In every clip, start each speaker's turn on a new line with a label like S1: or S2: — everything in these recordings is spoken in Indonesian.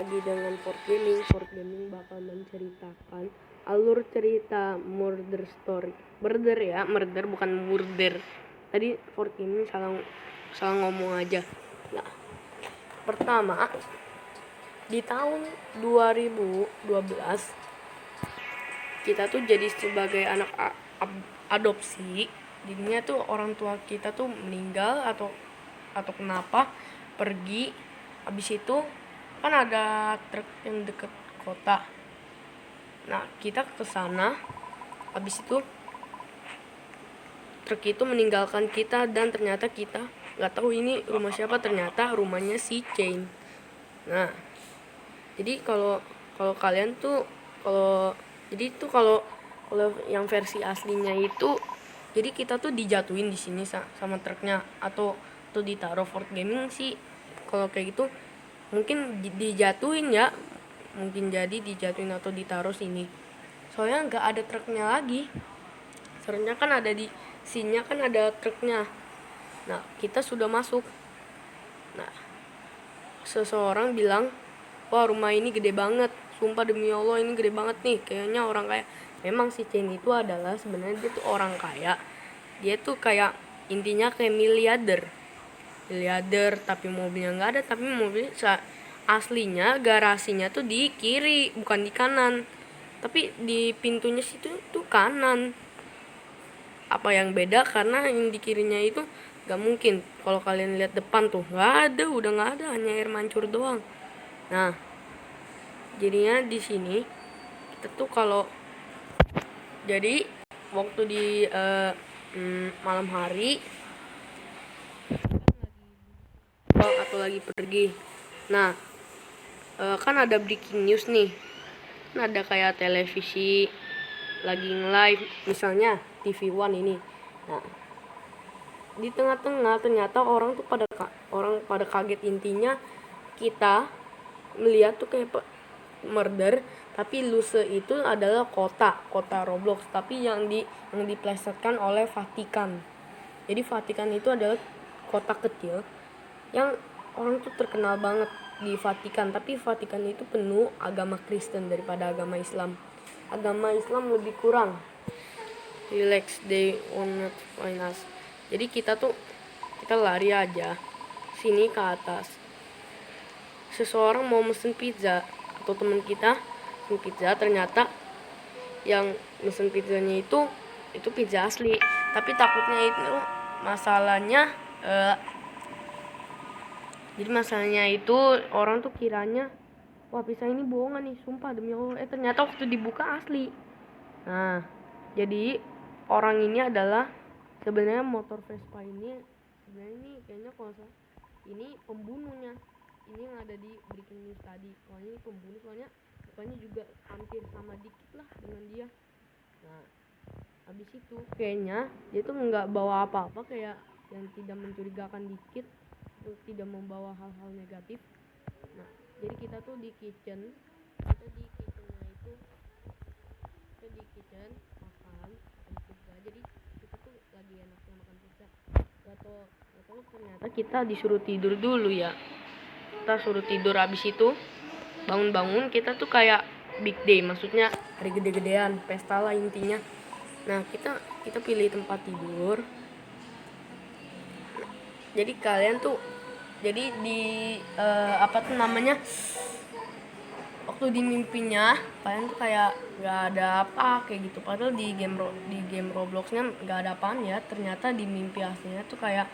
S1: lagi dengan Fort Gaming. Fort Gaming bakal menceritakan alur cerita murder story. Murder bukan murder. Tadi Fort Gaming salah ngomong aja. Nah, pertama di tahun 2012 kita tuh jadi sebagai anak adopsi. Jadinya tuh orang tua kita tuh meninggal atau kenapa pergi. Habis itu kan ada truk yang deket kota. Nah, kita ke sana. Habis itu truk itu meninggalkan kita dan ternyata kita nggak tahu ini rumah siapa, ternyata rumahnya si Chain. Nah, jadi kalau kalian tuh kalau yang versi aslinya itu, jadi kita tuh dijatuhin di sini sama truknya atau ditaruh. Fort Gaming sih kalau kayak gitu mungkin dijatuhin ya, mungkin jadi dijatuhin atau ditaruh sini, soalnya nggak ada truknya lagi. Sebenarnya kan ada di sini kan ada truknya. Nah, kita sudah masuk. Nah, seseorang bilang, wah rumah ini gede banget, sumpah demi Allah ini gede banget nih, kayaknya orang kaya. Memang si Chen itu adalah sebenarnya dia tuh orang kaya. Dia tuh kayak intinya kayak miliarder tapi mobilnya nggak ada. Tapi mobil aslinya garasinya tuh di kiri bukan di kanan, tapi di pintunya situ tuh kanan. Apa yang beda karena yang di kirinya itu nggak mungkin. Kalau kalian lihat depan tuh udah nggak ada, hanya air mancur doang. Nah, jadinya di sini kita tuh kalau jadi waktu di malam hari atau lagi pergi. Nah, kan ada breaking news nih. Kan ada kayak televisi lagi nge-live, misalnya TV One ini. Nah, di tengah-tengah ternyata orang pada kaget. Intinya kita melihat tuh kayak murder, tapi Luce itu adalah kota Roblox, tapi yang diplesetkan oleh Vatikan. Jadi Vatikan itu adalah kota kecil yang orang tuh terkenal banget di Vatikan, tapi Vatikan itu penuh agama Kristen daripada agama Islam. Agama Islam lebih kurang. Relax, they won't find us. Jadi kita lari aja sini ke atas. Seseorang mau mesen pizza, atau teman kita mesen pizza, ternyata yang mesen pizzanya itu pizza asli. Tapi takutnya itu masalahnya itu orang tuh kiranya, wah pizza ini bohongan nih, sumpah demi Allah. Ternyata waktu dibuka asli. Nah, jadi orang ini adalah sebenarnya motor Vespa ini kayaknya kalau ini pembunuhnya. Ini yang ada di breaking news tadi. Soalnya ini pembunuh, soalnya mukanya juga hampir sama dikit lah dengan dia. Nah, habis itu kayaknya dia tuh nggak bawa apa-apa, kayak yang tidak mencurigakan dikit, tidak membawa hal-hal negatif. Nah, jadi kita tuh di kitchen, kita di kitchen makan pizza. Jadi kita tuh lagi enaknya makan pizza. Gak tau ternyata kita disuruh tidur dulu ya. Kita suruh tidur, habis itu bangun kita tuh kayak big day, maksudnya hari gede-gedean, pesta lah intinya. Nah, kita pilih tempat tidur. Jadi kalian tuh jadi di waktu di mimpinya kalian tuh kayak nggak ada apa kayak gitu, padahal di game Robloxnya nggak ada apaan ya. Ternyata di mimpi aslinya tuh kayak,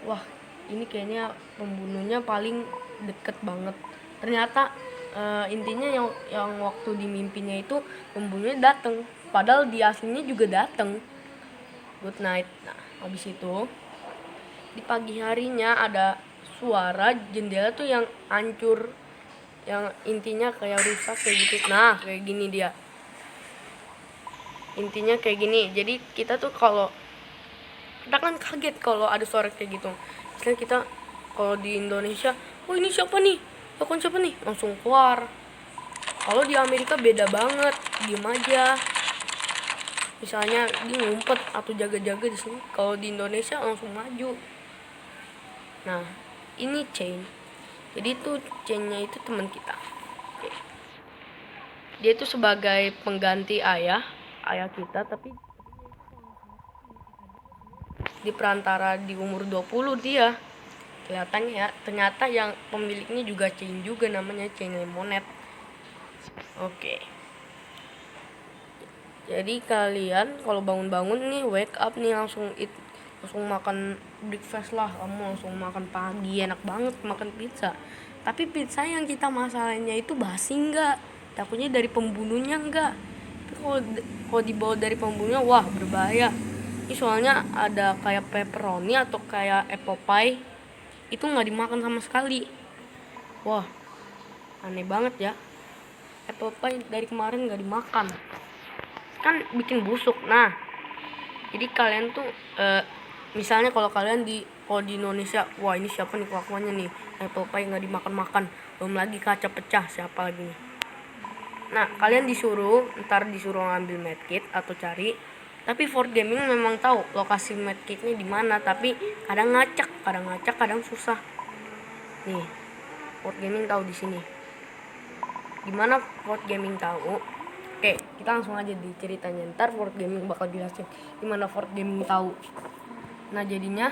S1: wah ini kayaknya pembunuhnya paling deket banget. Ternyata intinya yang waktu di mimpinya itu pembunuhnya dateng, padahal di aslinya juga dateng. Good night. Nah, habis itu di pagi harinya ada suara jendela tuh yang hancur, yang intinya kayak rusak kayak gitu. Nah, kayak gini dia. Intinya kayak gini. Jadi kita kan kaget kalau ada suara kayak gitu. Misalnya kita kalau di Indonesia, oh ini siapa nih? Telepon siapa nih? Langsung keluar. Kalau di Amerika beda banget, diem aja. Misalnya dia ngumpet atau jaga-jaga di sini. Kalau di Indonesia langsung maju. Nah, ini Chain. Jadi tuh Chainnya itu teman kita. Dia itu sebagai pengganti ayah kita, tapi di perantara di umur 20 dia kelihatannya ya. Ternyata yang pemiliknya juga Chain juga, namanya Chain Lemonade. Oke. Jadi kalian kalau bangun-bangun nih, wake up nih, langsung makan breakfast lah. Kamu langsung makan pagi, enak banget makan pizza. Tapi pizza yang kita masalahnya itu basi enggak? Takutnya dari pembunuhnya enggak? Kalau dibawa dari pembunuhnya, wah berbahaya. Ini soalnya ada kayak pepperoni atau kayak apple pie, itu nggak dimakan sama sekali. Wah, aneh banget ya. Apple pie dari kemarin nggak dimakan, kan bikin busuk. Nah, jadi kalian tuh misalnya kalau di Indonesia, wah ini siapa nih kelakuannya nih, apple pie nggak dimakan-makan, belum lagi kaca pecah, siapa lagi nih. Nah, kalian disuruh ngambil medkit atau cari. Tapi Ford Gaming memang tahu lokasi medkitnya di mana, tapi kadang ngacak, kadang susah. Nih, Ford Gaming tahu di sini. Gimana Ford Gaming tahu? Oke, kita langsung aja di ceritanya. Ntar Ford Gaming bakal jelasin gimana Ford Gaming tahu. Nah, jadinya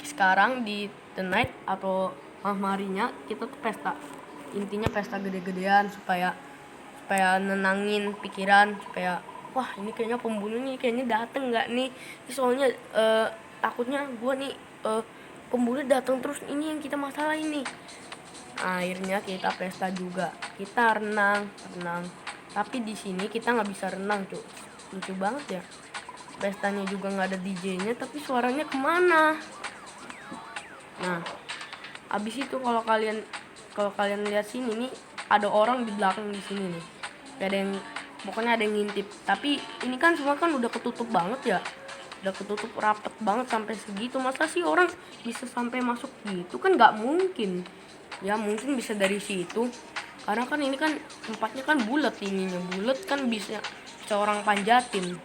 S1: sekarang di The Night atau malam harinya kita tuh pesta. Intinya pesta gede-gedean supaya nenangin pikiran, supaya wah ini kayaknya pembunuhnya kayaknya dateng nggak nih. Soalnya takutnya gue nih pembunuh datang terus, ini yang kita masalah ini. Akhirnya kita pesta juga, kita renang. Tapi di sini kita nggak bisa renang, cuy. Lucu banget ya. Pestanya juga nggak ada DJ-nya, tapi suaranya kemana? Nah, abis itu kalau kalian lihat sini nih, ada orang di belakang di sini nih. Pokoknya ada yang ngintip. Tapi ini kan semua kan udah ketutup banget ya. Udah ketutup rapet banget sampai segitu. Masa sih orang bisa sampai masuk gitu? Kan nggak mungkin. Ya mungkin bisa dari situ. Karena kan ini kan tempatnya kan bulat, ininya bulat kan, bisa orang panjatin.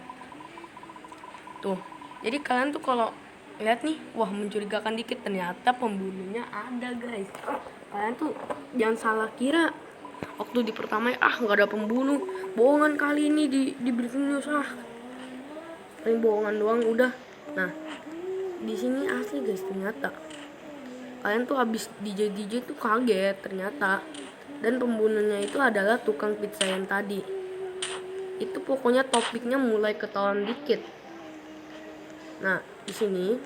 S1: Tuh. Jadi kalian tuh kalau lihat nih, wah mencurigakan dikit, ternyata pembunuhnya ada, guys. Kalian tuh jangan salah kira. Waktu di pertama nggak ada pembunuh, bohongan kali ini di breaking news, ini bohongan doang udah. Nah, di sini asli guys, ternyata kalian tuh habis DJ tuh kaget ternyata, dan pembunuhnya itu adalah tukang pizza yang tadi. Itu pokoknya topiknya mulai ketahuan dikit. Nah, di sini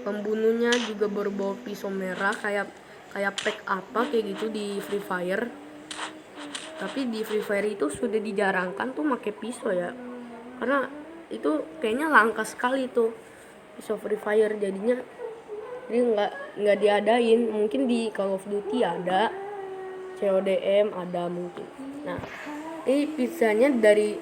S1: pembunuhnya juga berbawa pisau merah kayak pack apa kayak gitu di Free Fire. Tapi di Free Fire itu sudah dijarangkan tuh pakai pisau ya, karena itu kayaknya langka sekali tuh pisau Free Fire. Jadinya nggak diadain. Mungkin di Call of Duty ada, CODM ada mungkin. Nah, ini pizzanya dari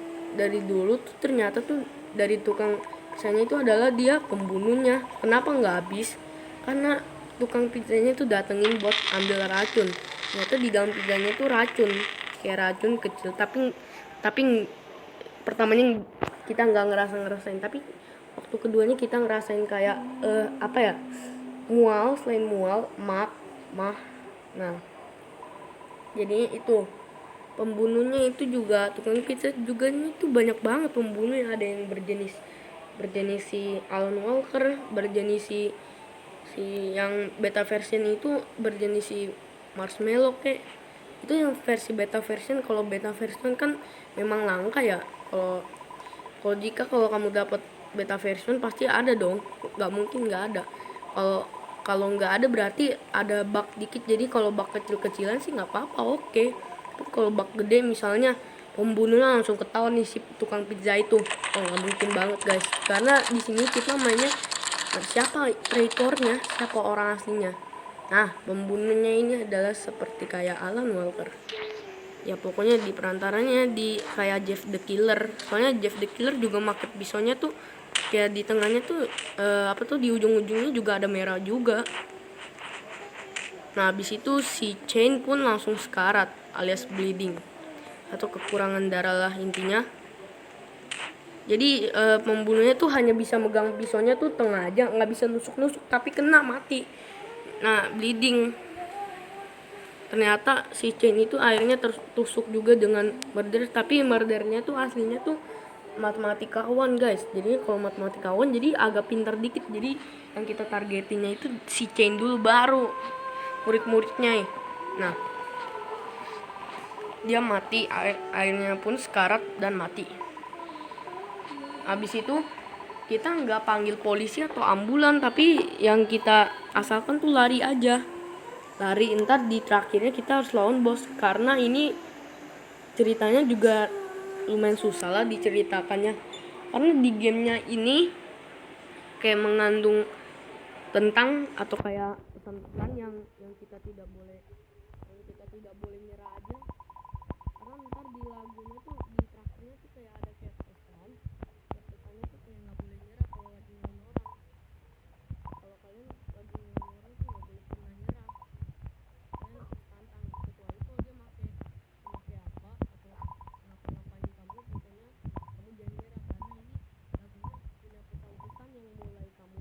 S1: dulu tuh ternyata tuh dari tukang pizzanya itu adalah dia pembunuhnya. Kenapa nggak habis? Karena tukang pizzanya tuh datengin buat ambil racun. Ternyata di dalam pizzanya tuh racun, kayak racun kecil. Tapi pertamanya kita nggak ngerasain, tapi waktu keduanya kita ngerasain kayak apa ya, mual, selain mual, mah. Nah, jadi itu pembunuhnya itu juga tukang pizza juga nih, itu banyak banget pembunuhnya. Ada yang berjenis si Alan Walker, berjenis si yang beta version itu berjenis si Marshmallow kayak itu yang versi beta version. Kalau beta version kan memang langka ya. Kalau kamu dapat beta version pasti ada dong, nggak mungkin nggak ada. Kalau nggak ada berarti ada bug dikit. Jadi kalau bug kecil-kecilan sih nggak apa-apa, oke. Tapi kalau bug gede, misalnya pembunuhnya langsung ketahuan nih si tukang pizza itu, nggak mungkin banget guys. Karena di sini kita mainnya siapa traitornya, siapa orang aslinya. Nah, pembunuhnya ini adalah seperti kayak Alan Walker. Ya pokoknya di perantaranya di kayak Jeff the Killer. Soalnya Jeff the Killer juga pakai pisaunya tuh kayak di tengahnya tuh di ujung-ujungnya juga ada merah juga. Nah, habis itu si Chain pun langsung sekarat alias bleeding atau kekurangan darah lah intinya. Jadi pembunuhnya tuh hanya bisa megang pisaunya tuh tengah aja, nggak bisa nusuk-nusuk, tapi kena mati. Nah, bleeding. ternyata si Chain itu akhirnya tertusuk juga dengan murder, tapi murdernya tuh aslinya tuh matematikawan guys. Jadi kalau matematikawan jadi agak pintar dikit, jadi yang kita targetinnya itu si Chain dulu, baru murid-muridnya. Nah, dia mati, akhirnya pun sekarat dan mati. Habis itu kita nggak panggil polisi atau ambulan, tapi yang kita asalkan tuh lari aja, lari. Ntar di terakhirnya kita harus lawan bos, karena ini ceritanya juga lumayan susah lah diceritakannya, karena di gamenya ini kayak mengandung tentang atau kayak pesan-pesan yang kita tidak boleh nyerah aja. Karena ntar di lagunya tuh di terakhirnya tuh kayak ada kayak pesannya tuh kayak nggak boleh nyerah kalau lagi ngelawan orang. Kalau kalian lagi ngelawan orang tuh nggak boleh pernah nyerah, kalian harus tantang, kecuali kalau dia make apa atau ngapa-ngapain kamu, pokoknya kamu jangan nyerah, karena ini lagunya punya pesan-pesan yang mulai kamu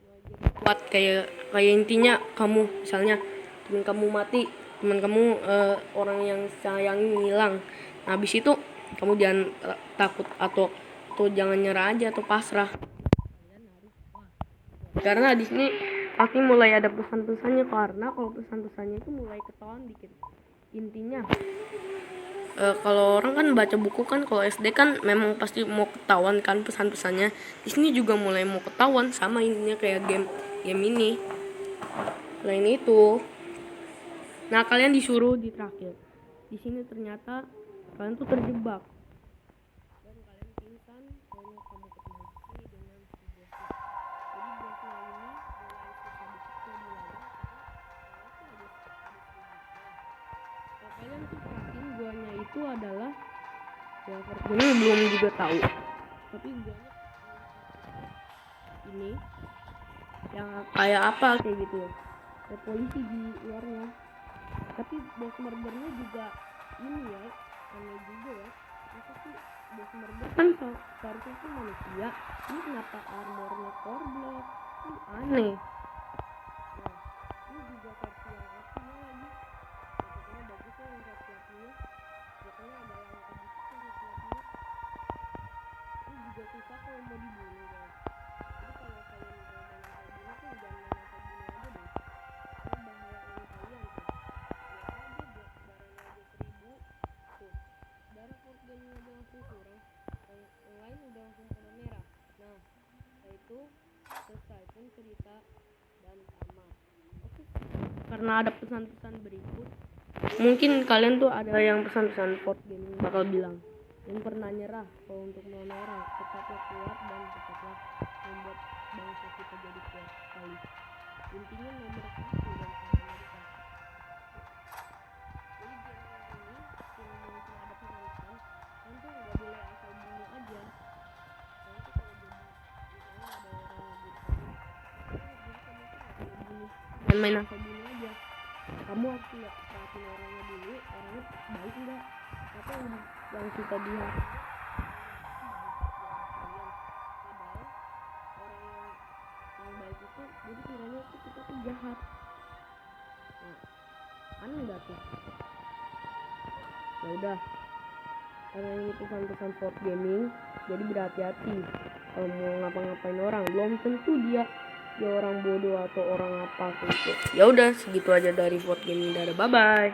S1: jadi kuat. Kayak intinya kamu misalnya teman kamu mati, teman kamu orang yang sayang ngilang. Nah, habis itu kamu jangan takut atau jangan nyerah aja atau pasrah. Kalian harus karena di sini pasti mulai ada pesan-pesannya, karena kalau pesan-pesannya itu mulai ketahuan dikit. Intinya kalau orang kan baca buku kan, kalau SD kan memang pasti mau ketahuan kan pesan-pesannya. Di sini juga mulai mau ketahuan, sama intinya kayak game ini. Selain itu, nah kalian disuruh di terakhir. Di sini ternyata kalian tuh terjebak dan kalian pingsan karena kamu ketemu dengan si bosnya. Jadi bosnya ini mulai susah dikit kalau dilawan, karena kalau kalian tuh perhatiin guanya itu adalah yang ini belum juga tahu, tapi guanya ini yang kayak apa kayak gitu, ada polisi di luarnya. Tapi bos murdernya juga ini ya, aneh juga ya. Masa sih bos murder kan seharusnya itu manusia, ini kenapa armornya korblok, kan aneh. Nah, ini juga versi yang aslinya lagi. Pokoknya bagus ya yang versi aslinya. Pokoknya ada yang bagus versi aslinya. Ini juga susah kalau mau dibunuh guys. Jadi kalau kalian mau main asal bunuh tuh jangan main asal bunuh aja deh, karena bahaya ini kalian tuh. Darahnya aja 1000 tuh, darah Fort Gaming aja langsung kurang, yang lain udah langsung pada merah. Nah, setelah itu selesai pun cerita dan tamat. Oke, karena ada pesan-pesan berikut, mungkin kalian tuh ada yang pesan-pesan Fort Gaming bakal bilang, yang pernah nyerah kalau untuk melawan orang, tetaplah kuat dan tetaplah membuat bangsa kita jadi kuat sekali. Intinya nomor 1 dan Amerika. Jadi game ini yang mungkin ada pesan-pesan, kalian tuh nggak boleh asal bunuh aja. Kalian tuh kalau jadi misalnya ada orang ngebut kamu, jadi kamu tuh nggak boleh bunuh, jangan main asal bunuh aja. Kamu harus lihat perhatiin orangnya dulu, orangnya baik nggak, apa yang kita lihat. Padahal orang yang baik itu jadi kiranya itu kita tuh jahat. Nah, aneh nggak tuh? Ya udah, karena ini pesan-pesan Fort Gaming, jadi berhati-hati kalau mau ngapa-ngapain orang. Belum tentu dia orang bodoh atau orang apa gitu. Ya udah, segitu aja dari Fort Gaming. Dadah, bye bye.